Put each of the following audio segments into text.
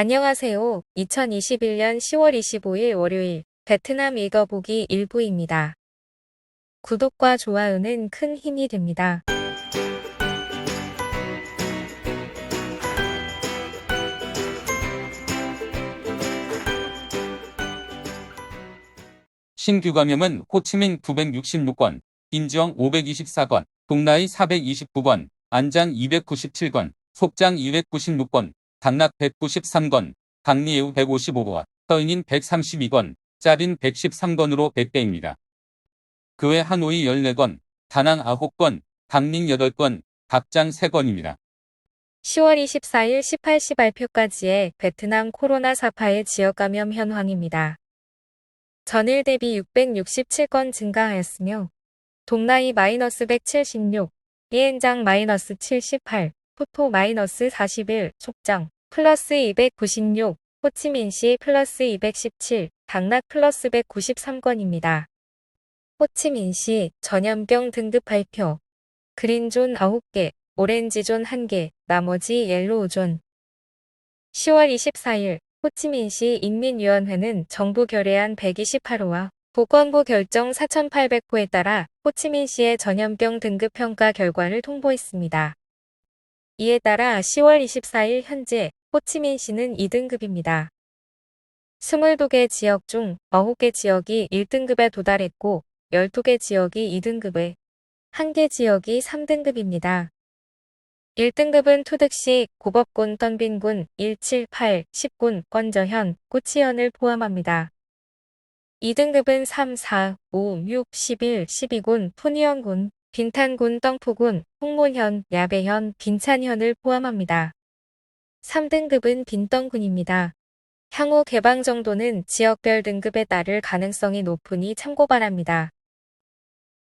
안녕하세요. 2021년 10월 25일 월요일 베트남 읽어보기 일부입니다. 구독과 좋아요는 큰 힘이 됩니다. 신규 감염은 호치민 966건, 인지영 524건, 동나이 429건, 안장 297건, 속장 296건, 당락 193건, 강리에우 155건, 서인인 132건, 짜린 113건으로 100대입니다. 그 외 하노이 14건, 다낭 9건, 강릉 8건, 각장 3건입니다. 10월 24일 18시 발표까지의 베트남 코로나 사파의 지역 감염 현황입니다. 전일 대비 667건 증가하였으며 동나이 -176, 리엔장 -78, 푸토 -41, 속장 플러스 296, 호치민시 플러스 217, 당락 플러스 193건입니다. 호치민시 전염병 등급 발표. 그린존 9개, 오렌지존 1개, 나머지 옐로우존. 10월 24일 호치민시 인민위원회는 정부 결의안 128호와 보건부 결정 4,800호에 따라 호치민시의 전염병 등급 평가 결과를 통보했습니다. 이에 따라 10월 24일 현재 호치민시는 2등급입니다. 22개 지역 중 9개 지역이 1등급에 도달했고 12개 지역이 2등급에 1개 지역이 3등급입니다. 1등급은 투득시, 고법군, 던빈군, 1, 7, 8, 10군, 건저현, 고치현을 포함합니다. 2등급은 3, 4, 5, 6, 11, 12군, 푸니언군, 빈탄군, 떵푸군, 홍모현, 야배현, 빈찬현을 포함합니다. 3등급은 빈떵군입니다. 향후 개방 정도는 지역별 등급에 따를 가능성이 높으니 참고 바랍니다.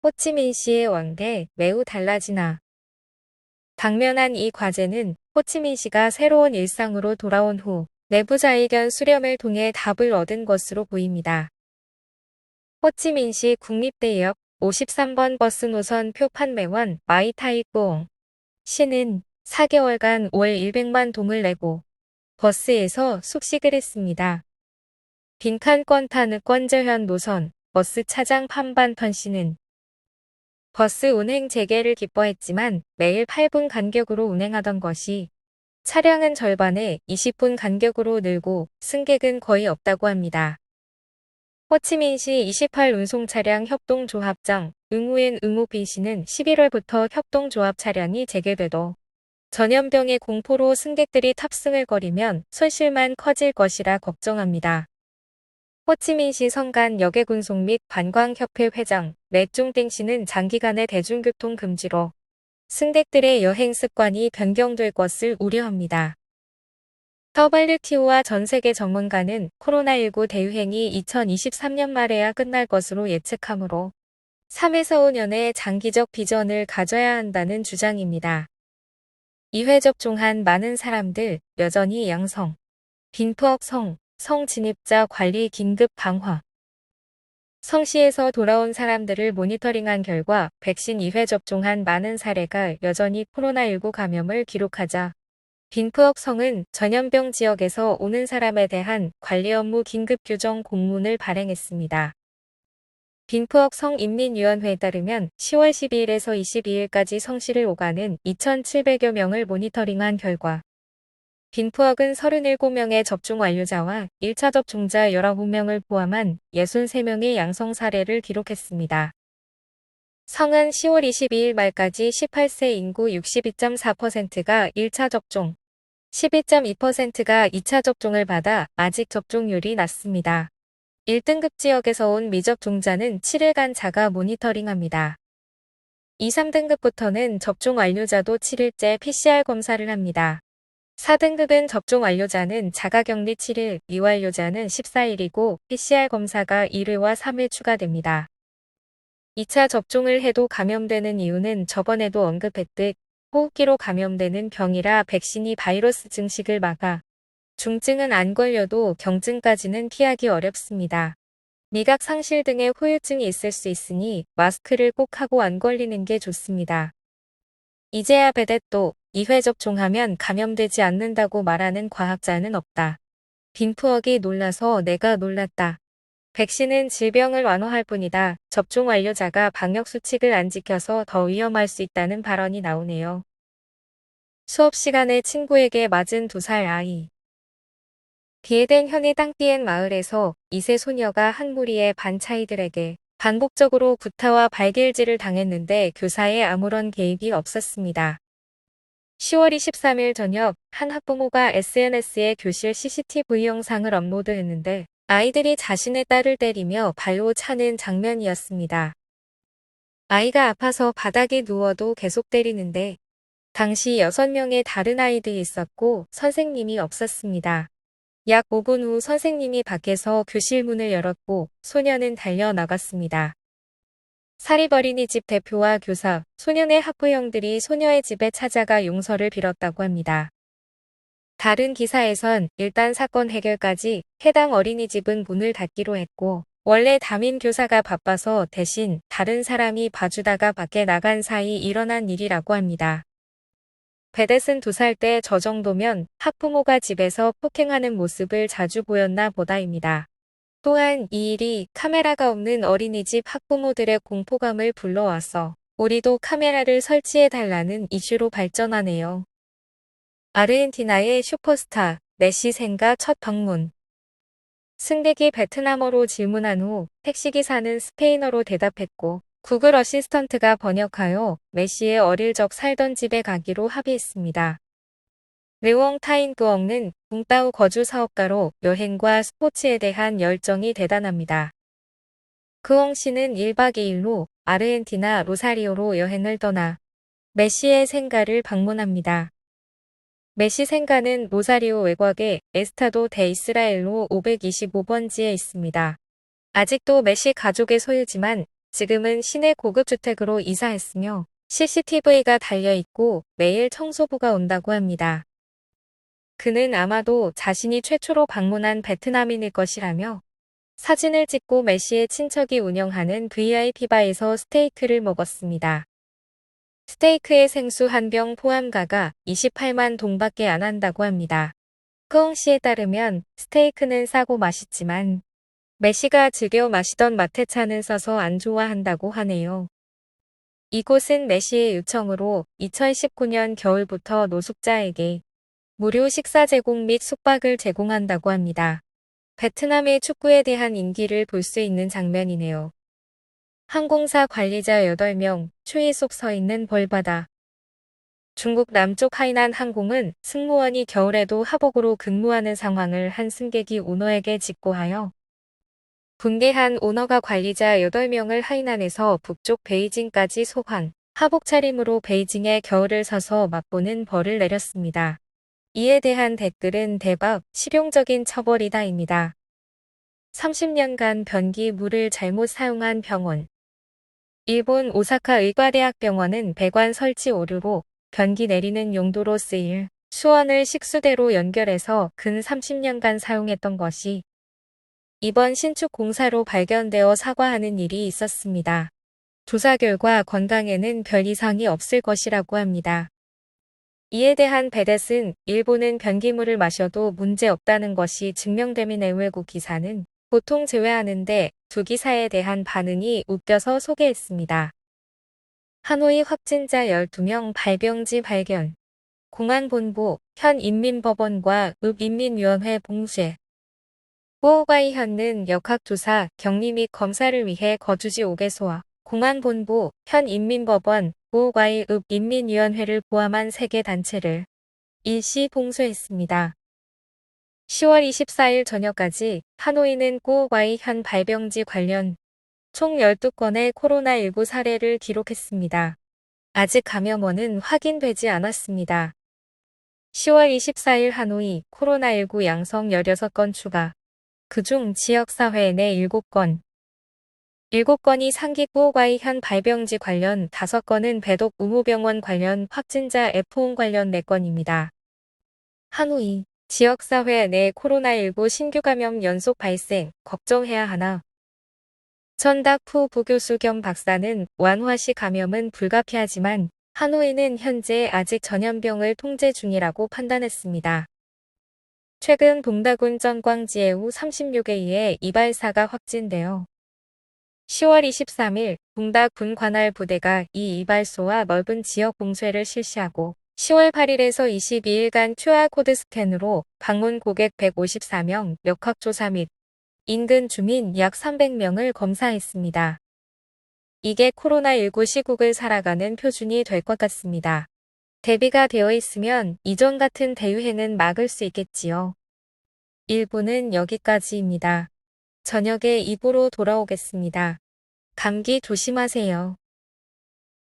호치민시의 왕래 매우 달라지나. 당면한 이 과제는 호치민시가 새로운 일상으로 돌아온 후 내부자의견 수렴을 통해 답을 얻은 것으로 보입니다. 호치민시 국립대역 53번 버스 노선 표 판매원 마이타이꾸옹 시는 4개월간 월 100만 동을 내고 버스에서 숙식을 했습니다. 빈칸권 타는 건저현 노선 버스 차장 판반턴 씨는 버스 운행 재개를 기뻐했지만 매일 8분 간격으로 운행하던 것이 차량은 절반에 20분 간격으로 늘고 승객은 거의 없다고 합니다. 호치민시 28 운송차량 협동조합장 응우엔 응우빈 씨는 11월부터 협동조합 차량이 재개되도 전염병의 공포로 승객들이 탑승을 거리면 손실만 커질 것이라 걱정합니다. 호치민시 성간 여객운송 및 관광협회 회장 레쭝땡 씨는 장기간의 대중교통 금지로 승객들의 여행 습관이 변경될 것을 우려합니다. WTO와 전 세계 전문가는 코로나19 대유행이 2023년 말에야 끝날 것으로 예측하므로 3에서 5년의 장기적 비전을 가져야 한다는 주장입니다. 2회 접종한 많은 사람들 여전히 양성. 빈푸억 성 진입자 관리 긴급 강화. 성시에서 돌아온 사람들을 모니터링한 결과 백신 2회 접종한 많은 사례가 여전히 코로나19 감염을 기록하자 빈푸억 성은 전염병 지역에서 오는 사람에 대한 관리 업무 긴급 규정 공문을 발행했습니다. 빈푸억 성 인민위원회에 따르면 10월 12일에서 22일까지 성시를 오가는 2,700여 명을 모니터링한 결과 빈푸억은 37명의 접종 완료자와 1차 접종자 19명을 포함한 63명의 양성 사례를 기록했습니다. 성은 10월 22일 말까지 18세 인구 62.4%가 1차 접종, 12.2%가 2차 접종을 받아 아직 접종률이 낮습니다. 1등급 지역에서 온 미접종자는 7일간 자가 모니터링합니다. 2, 3등급부터는 접종 완료자도 7일째 PCR 검사를 합니다. 4등급은 접종 완료자는 자가격리 7일, 미완료자는 14일이고 PCR 검사가 1회와 3회 추가됩니다. 2차 접종을 해도 감염되는 이유는 저번에도 언급했듯 호흡기로 감염되는 병이라 백신이 바이러스 증식을 막아 중증은 안 걸려도 경증까지는 피하기 어렵습니다. 미각 상실 등의 후유증이 있을 수 있으니 마스크를 꼭 하고 안 걸리는 게 좋습니다. 이제야 베데또 2회 접종하면 감염되지 않는다고 말하는 과학자는 없다. 빈푸억이 놀라서 내가 놀랐다. 백신은 질병을 완화할 뿐이다. 접종 완료자가 방역수칙을 안 지켜서 더 위험할 수 있다는 발언이 나오네요. 수업 시간에 친구에게 맞은 2살 아이. 비해된 현의 땅띠엔 마을에서 2세 소녀가 한 무리의 반차이들에게 반복적으로 구타와 발길질을 당했는데 교사의 아무런 개입이 없었습니다. 10월 23일 저녁 한 학부모가 SNS에 교실 CCTV 영상을 업로드했는데 아이들이 자신의 딸을 때리며 발로 차는 장면이었습니다. 아이가 아파서 바닥에 누워도 계속 때리는데 당시 6명의 다른 아이들이 있었고 선생님이 없었습니다. 약 5분 후 선생님이 밖에서 교실 문을 열었고 소녀는 달려나갔습니다. 사립어린이집 대표와 교사, 소년의 학부형들이 소녀의 집에 찾아가 용서를 빌었다고 합니다. 다른 기사에선 일단 사건 해결까지 해당 어린이집은 문을 닫기로 했고 원래 담임 교사가 바빠서 대신 다른 사람이 봐주다가 밖에 나간 사이 일어난 일이라고 합니다. 베댓은 2살 때 저 정도면 학부모가 집에서 폭행하는 모습을 자주 보였나 보다입니다. 또한 이 일이 카메라가 없는 어린이집 학부모들의 공포감을 불러와서 우리도 카메라를 설치해달라는 이슈로 발전하네요. 아르헨티나의 슈퍼스타 메시 생가 첫 방문. 승객이 베트남어로 질문한 후 택시기사는 스페인어로 대답했고 구글 어시스턴트가 번역하여 메시의 어릴 적 살던 집에 가기로 합의했습니다. 르웡 타인 끄엉는 붕따오 거주 사업가로 여행과 스포츠에 대한 열정이 대단합니다. 끄엉 씨는 1박 2일로 아르헨티나 로사리오로 여행을 떠나 메시의 생가를 방문합니다. 메시 생가는 로사리오 외곽의 에스타도 데 이스라엘로 525번지에 있습니다. 아직도 메시 가족의 소유지만 지금은 시내 고급 주택으로 이사했으며 CCTV가 달려있고 매일 청소부가 온다고 합니다. 그는 아마도 자신이 최초로 방문한 베트남인일 것이라며 사진을 찍고 메시의 친척이 운영하는 VIP바에서 스테이크를 먹었습니다. 스테이크에 생수 한 병 포함가가 28만 동밖에 안 한다고 합니다. 끄엉 씨에 따르면 스테이크는 싸고 맛있지만 메시가 즐겨 마시던 마테차는 써서 안 좋아한다고 하네요. 이곳은 메시의 요청으로 2019년 겨울부터 노숙자에게 무료 식사 제공 및 숙박을 제공한다고 합니다. 베트남의 축구에 대한 인기를 볼 수 있는 장면이네요. 항공사 관리자 8명, 추위 속 서 있는 벌바다. 중국 남쪽 하이난 항공은 승무원이 겨울에도 하복으로 근무하는 상황을 한 승객이 오너에게 직고하여 분개한 오너가 관리자 8명을 하이난에서 북쪽 베이징까지 소환, 하복 차림으로 베이징의 겨울을 서서 맛보는 벌을 내렸습니다. 이에 대한 댓글은 대박, 실용적인 처벌이다입니다. 30년간 변기 물을 잘못 사용한 병원. 일본 오사카 의과대학병원은 배관 설치 오류로 변기 내리는 용도로 쓰일 수원을 식수대로 연결해서 근 30년간 사용했던 것이 이번 신축 공사로 발견되어 사과하는 일이 있었습니다. 조사 결과 건강에는 별 이상이 없을 것이라고 합니다. 이에 대한 베댓은 일본은 변기물을 마셔도 문제 없다는 것이 증명되는 외국 기사는 보통 제외하는데 두 기사에 대한 반응이 웃겨서 소개했습니다. 하노이 확진자 12명 발병지 발견. 공안본부, 현 인민법원과 읍인민위원회 봉쇄. 꾸오과이 현는 역학조사, 격리 및 검사를 위해 거주지 5개소와 공안본부, 현 인민법원, 꾸오과이 읍인민위원회를 포함한 3개 단체를 일시 봉쇄했습니다. 10월 24일 저녁까지 하노이는 꾸오과이 현 발병지 관련 총 12건의 코로나19 사례를 기록했습니다. 아직 감염원은 확인되지 않았습니다. 10월 24일 하노이 코로나19 양성 16건 추가. 그중 지역사회 내 7건. 7건이 상기 꾸오과이 현 발병지 관련 5건은 배독 의무병원 관련 확진자 F혼 관련 4건입니다. 하노이 지역사회 내 코로나19 신규 감염 연속 발생, 걱정해야 하나. 전닥 푸 부교수 겸 박사는 완화시 감염은 불가피하지만 하노이는 현재 아직 전염병을 통제 중이라고 판단했습니다. 최근 동다군 전광지에우 36A의 이발사가 확진되어 10월 23일 동다군 관할 부대가 이 이발소와 넓은 지역 봉쇄를 실시하고 10월 8일에서 22일간 QR코드 스캔으로 방문 고객 154명, 역학조사 및 인근 주민 약 300명을 검사했습니다. 이게 코로나19 시국을 살아가는 표준이 될 것 같습니다. 대비가 되어 있으면 이전 같은 대유행은 막을 수 있겠지요. 1부는 여기까지입니다. 저녁에 2부로 돌아오겠습니다. 감기 조심하세요.